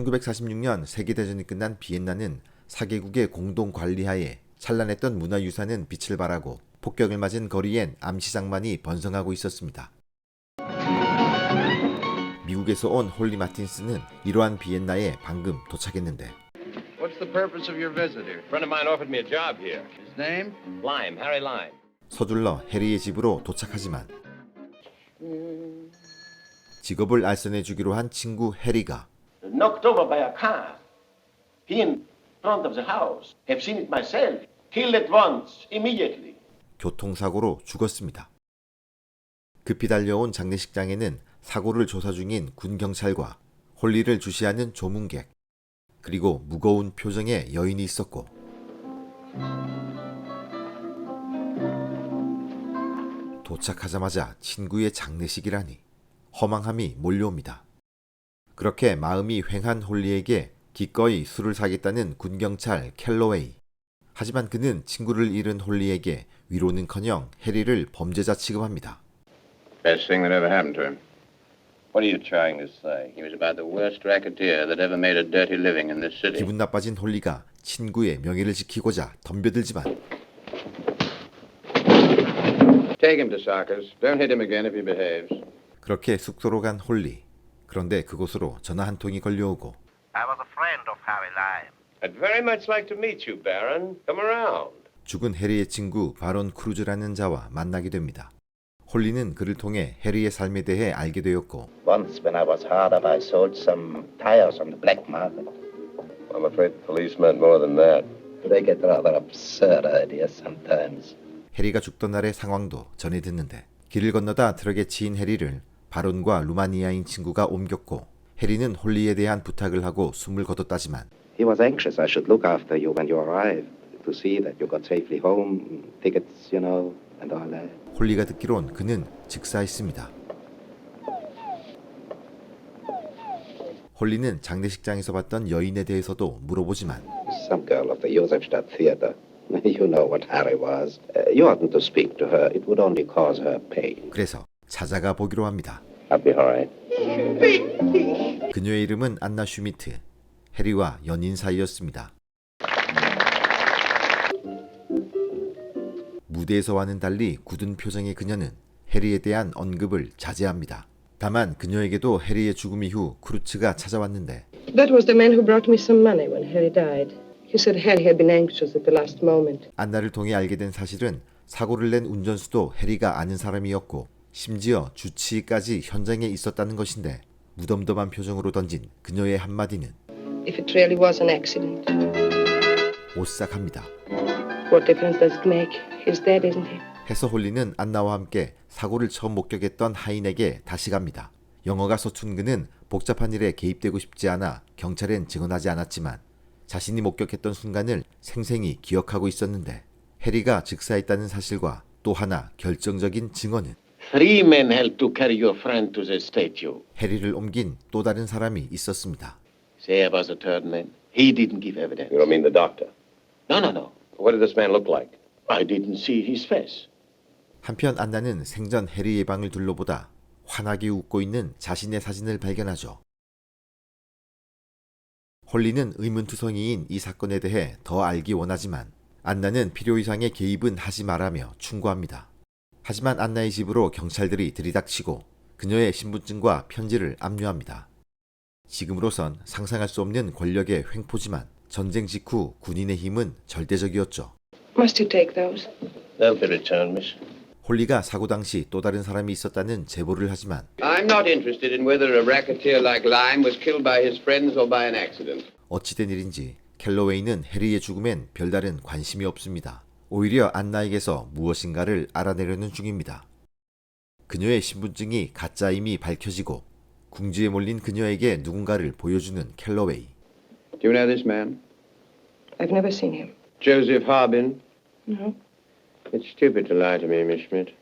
1946년 세계대전이 끝난 비엔나는 4개국의 공동 관리하에 찬란했던 문화유산은 빛을 발하고 폭격을 맞은 거리엔 암시장만이 번성하고 있었습니다. 미국에서 온 홀리 마틴스는 이러한 비엔나에 방금 도착했는데 What's the purpose of your visit here? A friend of mine offered me a job here. His name? Lime, Harry Lime. 서둘러 해리의 집으로 도착하지만 직업을 알선해주기로 한 친구 해리가 Knocked over by a car. He in front of the house. Have seen it myself. Killed at once, immediately. 교통사고로 죽었습니다. 급히 달려온 장례식장에는 사고를 조사 중인 군경찰과 홀리를 주시하는 조문객, 그리고 무거운 표정의 여인이 있었고 도착하자마자 친구의 장례식이라니 허망함이 몰려옵니다. 그렇게 마음이 휑한 홀리에게 기꺼이 술을 사겠다는 군경찰 켈러웨이. 하지만 그는 친구를 잃은 홀리에게 위로는커녕 해리를 범죄자 취급합니다. Best thing that ever happened to him. What are you trying to say? He was about the worst racketeer that ever made a dirty living in this city. 기분 나빠진 홀리가 친구의 명예를 지키고자 덤벼들지만 Take him to Sarkis. Don't hit him again if he behaves. 그렇게 숙소로 간 홀리. 그런데 그곳으로 전화 한 통이 걸려오고 I was a friend of Harry Lime. I'd very much like to meet you, Baron. Come around. 죽은 해리의 친구 바론 크루즈라는 자와 만나게 됩니다. 홀리는 그를 통해 해리의 삶에 대해 알게 되었고 Once when I was hard up, I sold some tires on the black market. I'm afraid the police meant more than that. They get rather absurd ideas sometimes. 해리가 죽던 날의 상황도 전해 듣는데 길을 건너다 트럭에 치인 해리를 바론과 루마니아인 친구가 옮겼고 해리는 홀리에 대한 부탁을 하고 숨을 거뒀다지만 He was anxious I should look after you when you arrived, to see that you got safely home, tickets, you know, and all that. 홀리가 듣기론 그는 즉사했습니다. 홀리는 장례식장에서 봤던 여인에 대해서도 물어보지만 Some girl of the Josefstadt Theater. You know what Harry was. You oughtn't to speak to her. It would only cause her pain. 그래서 찾아가 보기로 합니다. I'll be alright. 그녀의 이름은 안나 슈미트. 해리와 연인 사이였습니다. 무대에서와는 달리 굳은 표정의 그녀는 해리에 대한 언급을 자제합니다. 다만 그녀에게도 해리의 죽음 이후 크루츠가 찾아왔는데 That was the man who brought me some money when Harry died. He said Harry had been anxious at the last moment. 안나를 통해 알게 된 사실은 사고를 낸 운전수도 해리가 아는 사람이었고 심지어 주치의까지 현장에 있었다는 것인데 무덤덤한 표정으로 던진 그녀의 한마디는 If it really was an accident, 오싹합니다. what difference does it make? He's dead, isn't he? 해서 홀리는 안나와 함께 사고를 처음 목격했던 하인에게 다시 갑니다. 영어가 서툰 그는 복잡한 일에 개입되고 싶지 않아 경찰엔 증언하지 않았지만 자신이 목격했던 순간을 생생히 기억하고 있었는데 해리가 즉사했다는 사실과 또 하나 결정적인 증언은 3 men helped to carry your friend to the statue. 해리를 옮긴 또 다른 사람이 있었습니다. There was a third man. He didn't give evidence. You don't mean the doctor? No. What did this man look like? I didn't see his face. 한편 안나는 생전 해리의 방을 둘러보다 환하게 웃고 있는 자신의 사진을 발견하죠. 홀리는 의문투성이인 이 사건에 대해 더 알기 원하지만 안나는 필요 이상의 개입은 하지 말라며 충고합니다. 하지만 안나의 집으로 경찰들이 들이닥치고 그녀의 신분증과 편지를 압류합니다. 지금으로선 상상할 수 없는 권력의 횡포지만 전쟁 직후 군인의 힘은 절대적이었죠. Must you take those? They'll be returned, miss. 홀리가 사고 당시 또 다른 사람이 있었다는 제보를 하지만 I'm not interested in whether a racketeer like Lime was killed by his friends or by an accident. 어찌된 일인지 켈러웨이는 해리의 죽음엔 별다른 관심이 없습니다. 오히려 안나에게서 무엇인가를 알아내려는 중입니다. 그녀의 신분증이 가짜임이 밝혀지고 궁지에 몰린 그녀에게 누군가를 보여주는 켈러웨이. Do you know this man? I've never seen him. Joseph Harbin? No. It's stupid to lie to me, Miss Schmidt.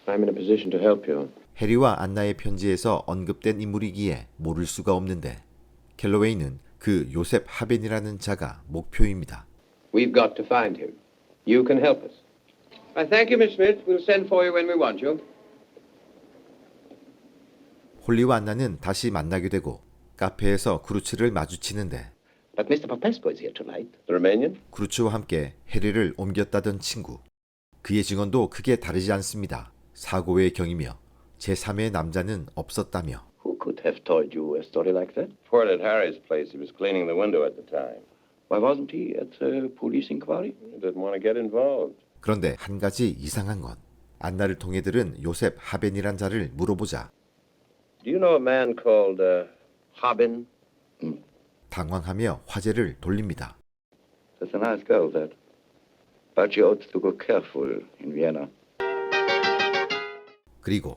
I'm in a position to help you. 해리와 안나의 편지에서 언급된 인물이기에 모를 수가 없는데 켈러웨이는 그 요셉 하벤이라는 자가 목표입니다. We've got to find him. You can help us. I thank you, Miss Schmidt. We'll send for you when we want you. 홀리와 안나는 다시 만나게 되고 카페에서 크루츠를 마주치는데 But Mr. Popescu is here tonight. The Romanian? 크루츠와 함께 해리를 옮겼다던 친구. 그의 증언도 크게 다르지 않습니다. 사고의 경이며 제3의 남자는 없었다며. Who could have told you a story like that? Ford at Harry's place. He was cleaning the window at the time. Why wasn't he at the police inquiry? He didn't want to get involved. 그런데 한 가지 이상한 건 안나를 통해 들은 요셉 하벤이란 자를 물어보자 Do you know a man called Haben? 당황하며 화제를 돌립니다. That's a nice girl, that. But you ought to go careful in Vienna. 그리고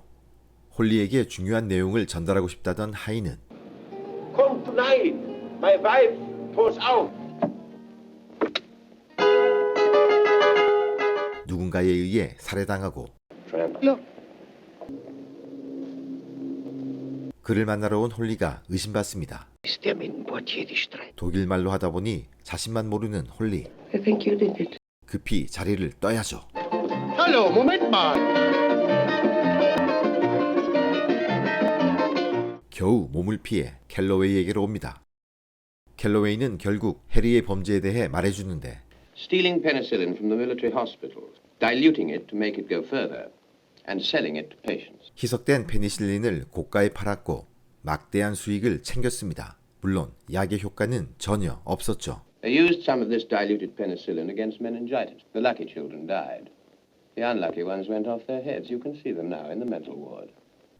홀리에게 중요한 내용을 전달하고 싶다던 하인은 Come tonight. My wife goes out. 누군가에 의해 살해당하고 Tramp. 그를 만나러 온 홀리가 의심받습니다. Ist der mit dem Portier die Streit? 독일말로 하다 보니 자신만 모르는 홀리. I think you did it. 급히 자리를 떠야죠. Hallo, Moment mal. 겨우 몸을 피해 캘러웨이에게로 옵니다. 캘러웨이는 결국 해리의 범죄에 대해 말해주는데 Stealing penicillin from the military hospitals, diluting it to make it go further, and selling it to patients. 희석된 페니실린을 고가에 팔았고 막대한 수익을 챙겼습니다. 물론 약의 효과는 전혀 없었죠. They used some of this diluted penicillin against meningitis. The lucky children died. The unlucky ones went off their heads. You can see them now in the mental ward.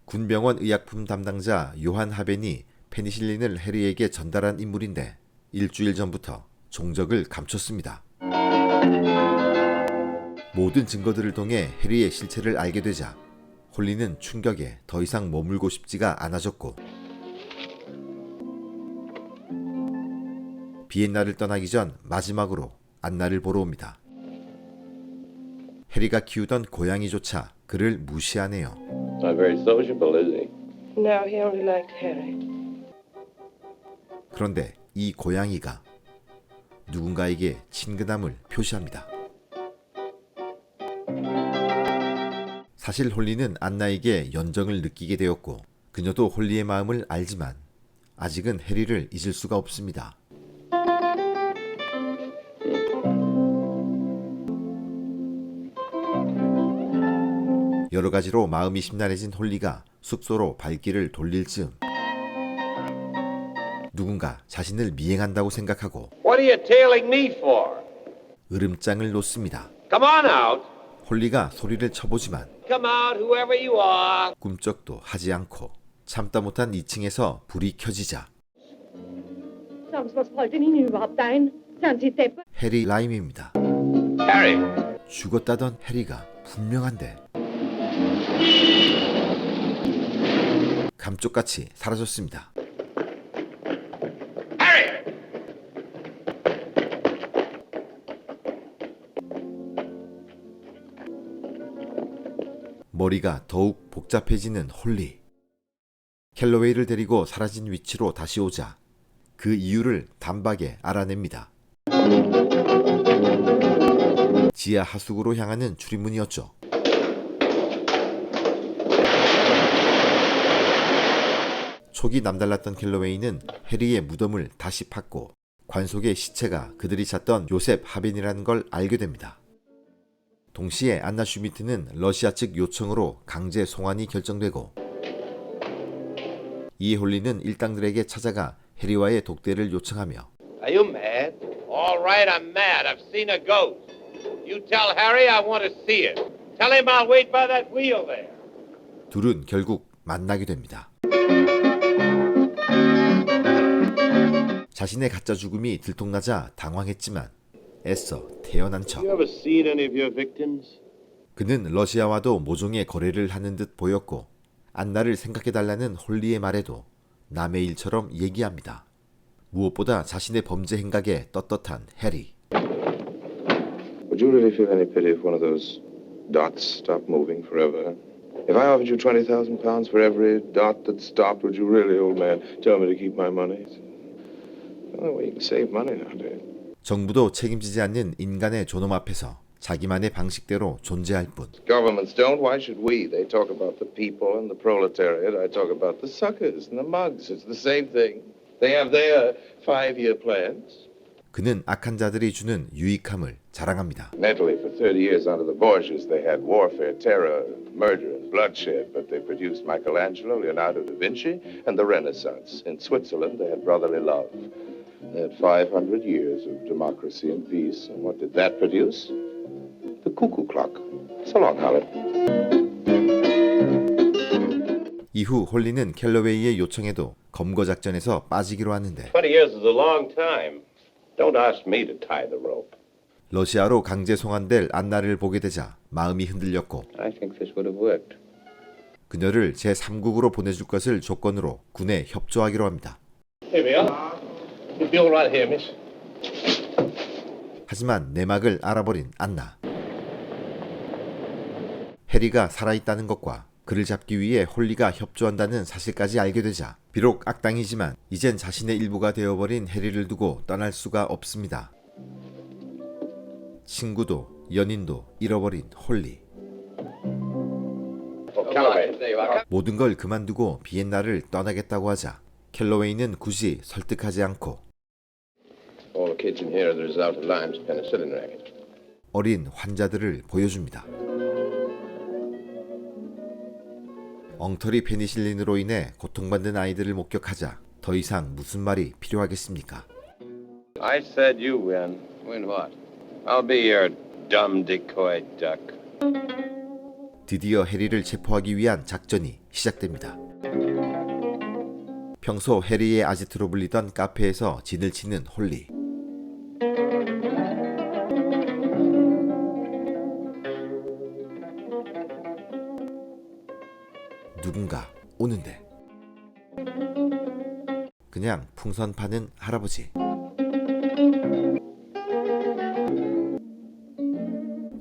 군병원 의약품 담당자 요한 하벤이 페니실린을 해리에게 전달한 인물인데 일주일 전부터 종적을 감췄습니다. 모든 증거들을 통해 해리의 실체를 알게 되자 홀리는 충격에 더 이상 머물고 싶지가 않아졌고 비엔나를 떠나기 전 마지막으로 안나를 보러 옵니다. 해리가 키우던 고양이조차 그를 무시하네요. Not very sociable, is he? No, he only liked Harry. 그런데 이 고양이가 누군가에게 친근함을 표시합니다. 사실 홀리는 안나에게 연정을 느끼게 되었고 그녀도 홀리의 마음을 알지만 아직은 해리를 잊을 수가 없습니다. 여러 가지로 마음이 심란해진 홀리가 숙소로 발길을 돌릴 즈음 누군가 자신을 미행한다고 생각하고 What are you tailing me for? 으름장을 놓습니다. Come on out. 홀리가 소리를 쳐보지만 Come out, whoever you are. 꿈쩍도 하지 않고 참다 못한 2층에서 불이 켜지자 Was wollte Ihnen überhaupt ein? Seien Sie deppert. 해리 라임입니다. Harry! 죽었다던 해리가 분명한데 감쪽같이 사라졌습니다. 머리가 더욱 복잡해지는 홀리. 캘러웨이를 데리고 사라진 위치로 다시 오자 그 이유를 단박에 알아냅니다. 지하 하수구로 향하는 출입문이었죠. 촉이 남달랐던 캘러웨이는 해리의 무덤을 다시 팠고 관속의 시체가 그들이 찾던 요셉 하벤이라는 걸 알게 됩니다. 동시에 안나 슈미트는 러시아 측 요청으로 강제 송환이 결정되고 이에 홀리는 일당들에게 찾아가 해리와의 독대를 요청하며 Are you mad? All right, I'm mad. I've seen a ghost. You tell Harry I want to see it. Tell him I'll wait by that wheel there. 둘은 결국 만나게 됩니다. 자신의 가짜 죽음이 들통나자 당황했지만 애써 태어난 척 You ever seen any of your victims? 그는 러시아와도 모종의 거래를 하는 듯 보였고 안나를 생각해달라는 홀리의 말에도 남의 일처럼 얘기합니다. 무엇보다 자신의 범죄 행각에 떳떳한 해리. Would you really feel any pity if one of those dots stopped moving forever? If I offered you 20,000 pounds for every dot that stopped, would you really, old man, tell me to keep my money? The only way you can save money nowadays. 정부도 책임지지 않는 인간의 존엄 앞에서 자기만의 방식대로 존재할 뿐. Governments don't. Why should we? They talk about the people and the proletariat. I talk about the suckers and the mugs. It's the same thing. They have their 5-year plans. 그는 악한 자들이 주는 유익함을 자랑합니다. In Italy, for 30 years under the Borgias, they had warfare, terror, murder, and bloodshed, but they produced Michelangelo, Leonardo da Vinci, and the Renaissance. In Switzerland, they had brotherly love. They had 500 years of democracy and peace, and what did that produce? The cuckoo clock. So long, Holly. 이후 홀리는 켈러웨이의 요청에도 검거 작전에서 빠지기로 하는데 20 years is a long time. Don't ask me to tie the rope. 러시아로 강제 송환될 안나를 보게 되자 마음이 흔들렸고 I think this would have worked. 그녀를 제3국으로 보내줄 것을 조건으로 군에 협조하기로 합니다. Here we are. You'll be all right here, miss. 하지만 내막을 알아버린 안나. 해리가 살아있다는 것과 그를 잡기 위해 홀리가 협조한다는 사실까지 알게 되자 비록 악당이지만 이젠 자신의 일부가 되어버린 해리를 두고 떠날 수가 없습니다. 친구도 연인도 잃어버린 홀리. 모든 걸 그만두고 비엔나를 떠나겠다고 하자 켈러웨이는 굳이 설득하지 않고 All the kids in here are the result of Lyme's penicillin racket. 어린 환자들을 보여줍니다. 엉터리 페니실린으로 인해 고통받는 아이들을 목격하자 더 이상 무슨 말이 필요하겠습니까? I said you win. Win what? I'll be your dumb decoy duck. 드디어 해리를 체포하기 위한 작전이 시작됩니다. 평소 해리의 아지트로 불리던 카페에서 진을 치는 홀리. 누군가 오는데 그냥 풍선 파는 할아버지.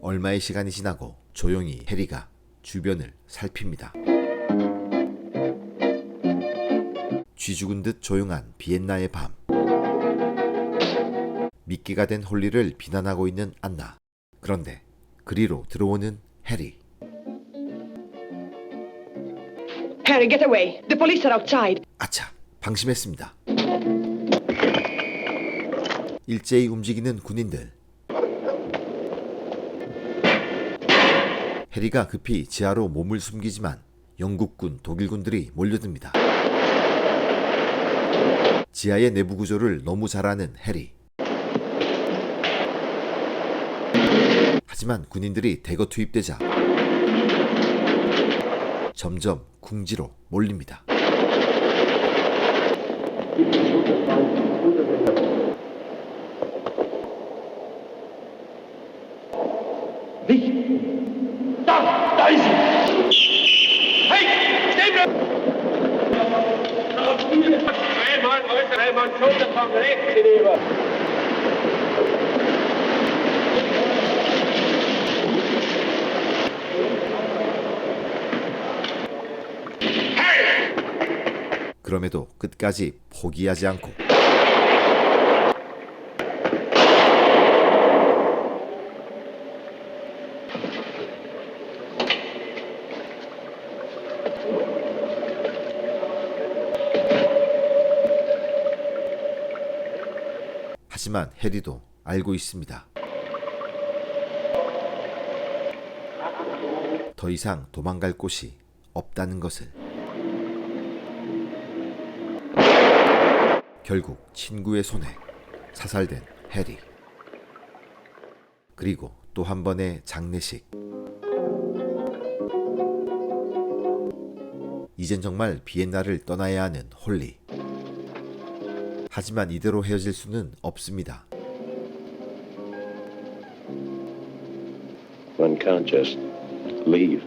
얼마의 시간이 지나고 조용히 해리가 주변을 살핍니다. 쥐 죽은 듯 조용한 비엔나의 밤. 미끼가 된 홀리를 비난하고 있는 안나. 그런데 그리로 들어오는 해리. Harry, get away. The police are outside. 아차, 방심했습니다. 일제히 움직이는 군인들. 해리가 급히 지하로 몸을 숨기지만 영국군, 독일군들이 몰려듭니다. 지하의 내부 구조를 너무 잘 아는 해리. 하지만 군인들이 대거 투입되자 점점 궁지로 몰립니다. 그럼에도 끝까지 포기하지 않고 하지만 해리도 알고 있습니다. 더 이상 도망갈 곳이 없다는 것을. 결국 친구의 손에 사살된 해리. 그리고 또 한 번의 장례식. 이젠 정말 비엔나를 떠나야 하는 홀리. 하지만 이대로 헤어질 수는 없습니다. One can't just leave.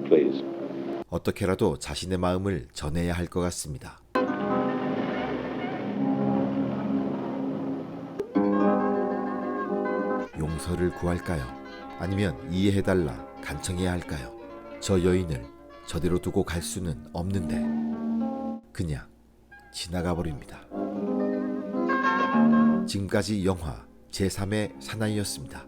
Please. 어떻게라도 자신의 마음을 전해야 할 것 같습니다. 용서를 구할까요? 아니면 이해해달라 간청해야 할까요? 저 여인을 저대로 두고 갈 수는 없는데 그냥 지나가 버립니다. 지금까지 영화 제3의 사나이였습니다.